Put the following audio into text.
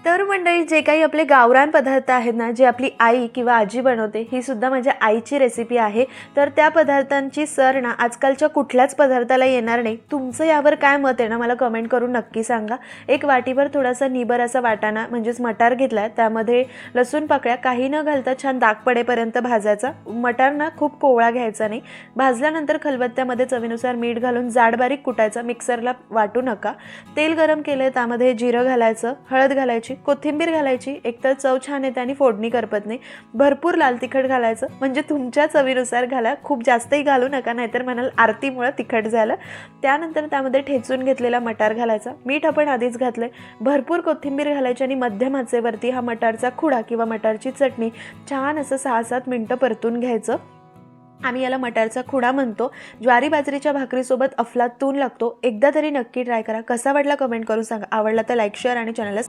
तर मंडळी जे काही आपले गावरान पदार्थ आहेत ना, जे आपली आई किंवा आजी बनवते, ही सुद्धा माझ्या आईची रेसिपी आहे. तर त्या पदार्थांची सर ना आजकालच्या कुठल्याच पदार्थाला येणार नाही. तुमचं यावर काय मत आहे ना, मला कमेंट करून नक्की सांगा. एक वाटीभर थोडासा निबर असा वाटाणा म्हणजेच मटार घेतला आहे. त्यामध्ये लसूण पाकळ्या काही न घालता छान दाग पडेपर्यंत भाजायचा. मटार ना खूप कोवळा घ्यायचा नाही. भाजल्यानंतर खलबत्त्यामध्ये चवीनुसार मीठ घालून जाड बारीक कुटायचा, मिक्सरला वाटू नका. तेल गरम केलं, त्यामध्ये जिरं घालायचं, हळद घालायची, कोथिंबीर घालायची. एकतर चव छान येते आणि फोडणी करपत नाही. भरपूर लाल तिखट घालायचं, म्हणजे तुमच्या चवीनुसार घाला. खूप जास्तही घालू नका, नाहीतर म्हणाल आरतीमुळे तिखट झालं. त्यानंतर त्यामध्ये ठेचून घेतलेला मटार घालायचा. मीठ आपण आधीच घातलंय. भरपूर कोथिंबीर घालायची आणि मध्यम आचेवरती हा मटारचा खुडा किंवा मटारची चटणी छान असं 6-7 मिनटं परतून घ्यायचं. आम्ही याला मटारचा खुडा म्हणतो. ज्वारी बाजरीच्या भाकरीसोबत अफलातून लागतो. एकदा तरी नक्की ट्राय करा. कसा वाटला कमेंट करून सांगा. आवडला तर लाईक, शेअर आणि चॅनलला